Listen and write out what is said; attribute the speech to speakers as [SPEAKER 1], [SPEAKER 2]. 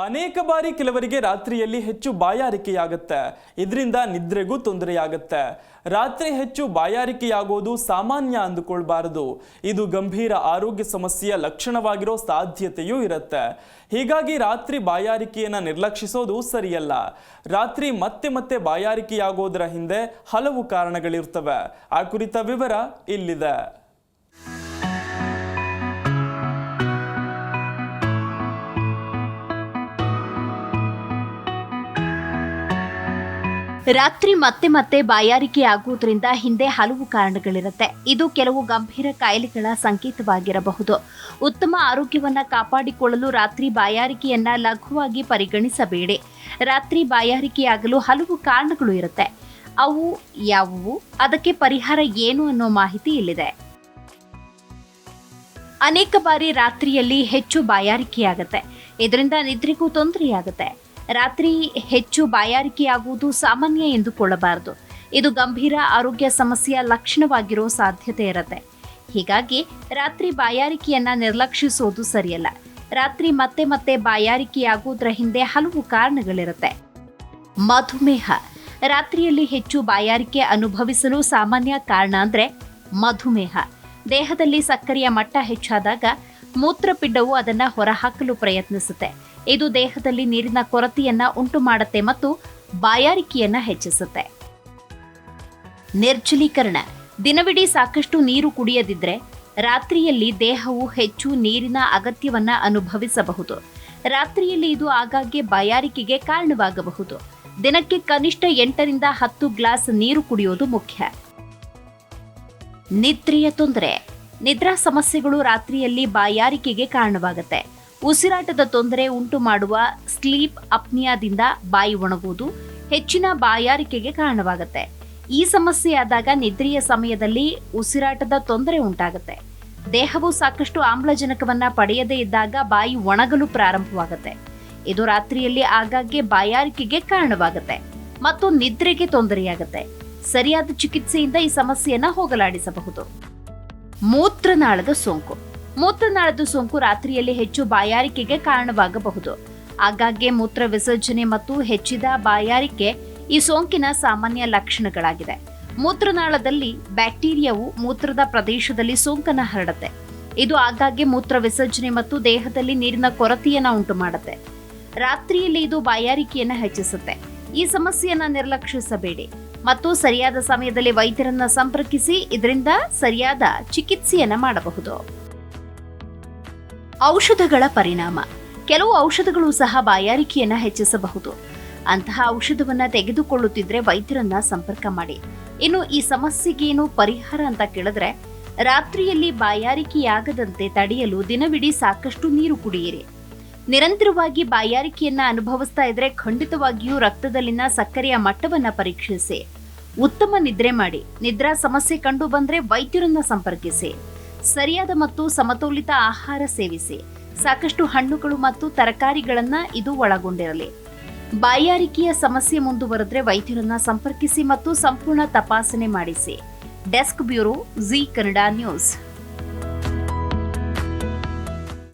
[SPEAKER 1] ಅನೇಕ ಬಾರಿ ಕೆಲವರಿಗೆ ರಾತ್ರಿಯಲ್ಲಿ ಹೆಚ್ಚು ಬಾಯಾರಿಕೆಯಾಗುತ್ತೆ. ಇದರಿಂದ ನಿದ್ರೆಗೂ ತೊಂದರೆಯಾಗುತ್ತೆ. ರಾತ್ರಿ ಹೆಚ್ಚು ಬಾಯಾರಿಕೆಯಾಗೋದು ಸಾಮಾನ್ಯ ಅಂದುಕೊಳ್ಬಾರದು. ಇದು ಗಂಭೀರ ಆರೋಗ್ಯ ಸಮಸ್ಯೆಯ ಲಕ್ಷಣವಾಗಿರೋ ಸಾಧ್ಯತೆಯೂ ಇರುತ್ತೆ. ಹೀಗಾಗಿ ರಾತ್ರಿ ಬಾಯಾರಿಕೆಯನ್ನು ನಿರ್ಲಕ್ಷಿಸೋದು ಸರಿಯಲ್ಲ. ರಾತ್ರಿ ಮತ್ತೆ ಮತ್ತೆ ಬಾಯಾರಿಕೆಯಾಗೋದರ ಹಿಂದೆ ಹಲವು ಕಾರಣಗಳಿರ್ತವೆ. ಆ ಕುರಿತ ವಿವರ ಇಲ್ಲಿದೆ.
[SPEAKER 2] ರಾತ್ರಿ ಮತ್ತೆ ಮತ್ತೆ ಬಾಯಾರಿಕೆ ಆಗುವುದರಿಂದ ಹಿಂದೆ ಹಲವು ಕಾರಣಗಳಿರುತ್ತೆ. ಇದು ಕೆಲವು ಗಂಭೀರ ಕಾಯಿಲೆಗಳ ಸಂಕೇತವಾಗಿರಬಹುದು. ಉತ್ತಮ ಆರೋಗ್ಯವನ್ನ ಕಾಪಾಡಿಕೊಳ್ಳಲು ರಾತ್ರಿ ಬಾಯಾರಿಕೆಯನ್ನ ಲಘುವಾಗಿ ಪರಿಗಣಿಸಬೇಡಿ. ರಾತ್ರಿ ಬಾಯಾರಿಕೆಯಾಗಲು ಹಲವು ಕಾರಣಗಳು ಇರುತ್ತೆ. ಅವು ಯಾವುವು, ಅದಕ್ಕೆ ಪರಿಹಾರ ಏನು ಅನ್ನೋ ಮಾಹಿತಿ ಇಲ್ಲಿದೆ. ಅನೇಕ ಬಾರಿ ರಾತ್ರಿಯಲ್ಲಿ ಹೆಚ್ಚು ಬಾಯಾರಿಕೆಯಾಗುತ್ತೆ. ಇದರಿಂದ ನಿದ್ರೆಗೂ ತೊಂದರೆಯಾಗುತ್ತೆ. ರಾತ್ರಿ ಹೆಚ್ಚು ಬಾಯಾರಿಕೆಯಾಗುವುದು ಸಾಮಾನ್ಯ ಎಂದುಕೊಳ್ಳಬಾರದು. ಇದು ಗಂಭೀರ ಆರೋಗ್ಯ ಸಮಸ್ಯೆಯ ಲಕ್ಷಣವಾಗಿರೋ ಸಾಧ್ಯತೆ ಇರುತ್ತೆ. ಹೀಗಾಗಿ ರಾತ್ರಿ ಬಾಯಾರಿಕೆಯನ್ನ ನಿರ್ಲಕ್ಷಿಸೋದು ಸರಿಯಲ್ಲ. ರಾತ್ರಿ ಮತ್ತೆ ಮತ್ತೆ ಬಾಯಾರಿಕೆಯಾಗುವುದರ ಹಿಂದೆ ಹಲವು ಕಾರಣಗಳಿರುತ್ತೆ. ಮಧುಮೇಹ ರಾತ್ರಿಯಲ್ಲಿ ಹೆಚ್ಚು ಬಾಯಾರಿಕೆ ಅನುಭವಿಸಲು ಸಾಮಾನ್ಯ ಕಾರಣ ಅಂದ್ರೆ ಮಧುಮೇಹ. ದೇಹದಲ್ಲಿ ಸಕ್ಕರೆಯ ಮಟ್ಟ ಹೆಚ್ಚಾದಾಗ ಮೂತ್ರಪಿಂಡವು ಅದನ್ನ ಹೊರಹಾಕಲು ಪ್ರಯತ್ನಿಸುತ್ತೆ. ಇದು ದೇಹದಲ್ಲಿ ನೀರಿನ ಕೊರತೆಯನ್ನ ಉಂಟು ಮಾಡುತ್ತೆ ಮತ್ತು ಬಾಯಾರಿಕೆಯನ್ನ ಹೆಚ್ಚಿಸುತ್ತೆ. ನಿರ್ಜಲೀಕರಣ ದಿನವಿಡೀ ಸಾಕಷ್ಟು ನೀರು ಕುಡಿಯದಿದ್ರೆ ರಾತ್ರಿಯಲ್ಲಿ ದೇಹವು ಹೆಚ್ಚು ನೀರಿನ ಅಗತ್ಯವನ್ನ ಅನುಭವಿಸಬಹುದು. ರಾತ್ರಿಯಲ್ಲಿ ಇದು ಆಗಾಗ್ಗೆ ಬಾಯಾರಿಕೆಗೆ ಕಾರಣವಾಗಬಹುದು. ದಿನಕ್ಕೆ ಕನಿಷ್ಠ 8 ರಿಂದ 10 ಗ್ಲಾಸ್ ನೀರು ಕುಡಿಯೋದು ಮುಖ್ಯ. ನಿದ್ರೆಯ ತೊಂದರೆ ನಿದ್ರಾ ಸಮಸ್ಯೆಗಳು ರಾತ್ರಿಯಲ್ಲಿ ಬಾಯಾರಿಕೆಗೆ ಕಾರಣವಾಗುತ್ತೆ. ಉಸಿರಾಟದ ತೊಂದರೆ ಉಂಟು ಮಾಡುವ ಸ್ಲೀಪ್ ಅಪ್ನಿಯಾದಿಂದ ಬಾಯಿ ಒಣಗುವುದು ಹೆಚ್ಚಿನ ಬಾಯಾರಿಕೆಗೆ ಕಾರಣವಾಗುತ್ತೆ. ಈ ಸಮಸ್ಯೆ ಆದಾಗ ನಿದ್ರೆಯ ಸಮಯದಲ್ಲಿ ಉಸಿರಾಟದ ತೊಂದರೆ ಉಂಟಾಗುತ್ತೆ. ದೇಹವು ಸಾಕಷ್ಟು ಆಮ್ಲಜನಕವನ್ನ ಪಡೆಯದೇ ಇದ್ದಾಗ ಬಾಯಿ ಒಣಗಲು ಪ್ರಾರಂಭವಾಗುತ್ತೆ. ಇದು ರಾತ್ರಿಯಲ್ಲಿ ಆಗಾಗ್ಗೆ ಬಾಯಾರಿಕೆಗೆ ಕಾರಣವಾಗುತ್ತೆ ಮತ್ತು ನಿದ್ರೆಗೆ ತೊಂದರೆಯಾಗುತ್ತೆ. ಸರಿಯಾದ ಚಿಕಿತ್ಸೆಯಿಂದ ಈ ಸಮಸ್ಯೆಯನ್ನ ಹೋಗಲಾಡಿಸಬಹುದು. ಮೂತ್ರನಾಳದ ಸೋಂಕು ರಾತ್ರಿಯಲ್ಲಿ ಹೆಚ್ಚು ಬಾಯಾರಿಕೆಗೆ ಕಾರಣವಾಗಬಹುದು. ಆಗಾಗ್ಗೆ ಮೂತ್ರ ವಿಸರ್ಜನೆ ಮತ್ತು ಹೆಚ್ಚಿದ ಬಾಯಾರಿಕೆ ಈ ಸೋಂಕಿನ ಸಾಮಾನ್ಯ ಲಕ್ಷಣಗಳಾಗಿದೆ. ಮೂತ್ರನಾಳದಲ್ಲಿ ಬ್ಯಾಕ್ಟೀರಿಯಾವು ಮೂತ್ರದ ಪ್ರದೇಶದಲ್ಲಿ ಸೋಂಕನ್ನು ಹರಡುತ್ತೆ. ಇದು ಆಗಾಗ್ಗೆ ಮೂತ್ರ ವಿಸರ್ಜನೆ ಮತ್ತು ದೇಹದಲ್ಲಿ ನೀರಿನ ಕೊರತೆಯನ್ನ ಉಂಟು ಮಾಡುತ್ತೆ. ರಾತ್ರಿಯಲ್ಲಿ ಇದು ಬಾಯಾರಿಕೆಯನ್ನ ಹೆಚ್ಚಿಸುತ್ತೆ. ಈ ಸಮಸ್ಯೆಯನ್ನ ನಿರ್ಲಕ್ಷಿಸಬೇಡಿ ಮತ್ತು ಸರಿಯಾದ ಸಮಯದಲ್ಲಿ ವೈದ್ಯರನ್ನ ಸಂಪರ್ಕಿಸಿ. ಇದರಿಂದ ಸರಿಯಾದ ಚಿಕಿತ್ಸೆಯನ್ನ ಮಾಡಬಹುದು. ಔಷಧಗಳ ಪರಿಣಾಮ ಕೆಲವು ಔಷಧಗಳು ಸಹ ಬಾಯಾರಿಕೆಯನ್ನ ಹೆಚ್ಚಿಸಬಹುದು. ಅಂತಹ ಔಷಧವನ್ನ ತೆಗೆದುಕೊಳ್ಳುತ್ತಿದ್ರೆ ವೈದ್ಯರನ್ನ ಸಂಪರ್ಕ ಮಾಡಿ. ಇನ್ನು ಈ ಸಮಸ್ಯೆಗೇನು ಪರಿಹಾರ ಅಂತ ಕೇಳಿದ್ರೆ, ರಾತ್ರಿಯಲ್ಲಿ ಬಾಯಾರಿಕೆಯಾಗದಂತೆ ತಡೆಯಲು ದಿನವಿಡೀ ಸಾಕಷ್ಟು ನೀರು ಕುಡಿಯಿರಿ. ನಿರಂತರವಾಗಿ ಬಾಯಾರಿಕೆಯನ್ನ ಅನುಭವಿಸ್ತಾ ಇದ್ರೆ ಖಂಡಿತವಾಗಿಯೂ ರಕ್ತದಲ್ಲಿನ ಸಕ್ಕರೆಯ ಮಟ್ಟವನ್ನ ಪರೀಕ್ಷಿಸಿ. ಉತ್ತಮ ನಿದ್ರೆ ಮಾಡಿ. ನಿದ್ರಾ ಸಮಸ್ಯೆ ಕಂಡು ಬಂದ್ರೆ ವೈದ್ಯರನ್ನ ಸಂಪರ್ಕಿಸಿ. ಸರಿಯಾದ ಮತ್ತು ಸಮತೋಲಿತ ಆಹಾರ ಸೇವಿಸಿ. ಸಾಕಷ್ಟು ಹಣ್ಣುಗಳು ಮತ್ತು ತರಕಾರಿಗಳನ್ನ ಇದು ಒಳಗೊಂಡಿರಲಿ. ಬಾಯಾರಿಕೆಯ ಸಮಸ್ಯೆ ಮುಂದುವರೆದ್ರೆ ವೈದ್ಯರನ್ನ ಸಂಪರ್ಕಿಸಿ ಮತ್ತು ಸಂಪೂರ್ಣ ತಪಾಸಣೆ ಮಾಡಿಸಿ. Desk bureau, G Kannada news.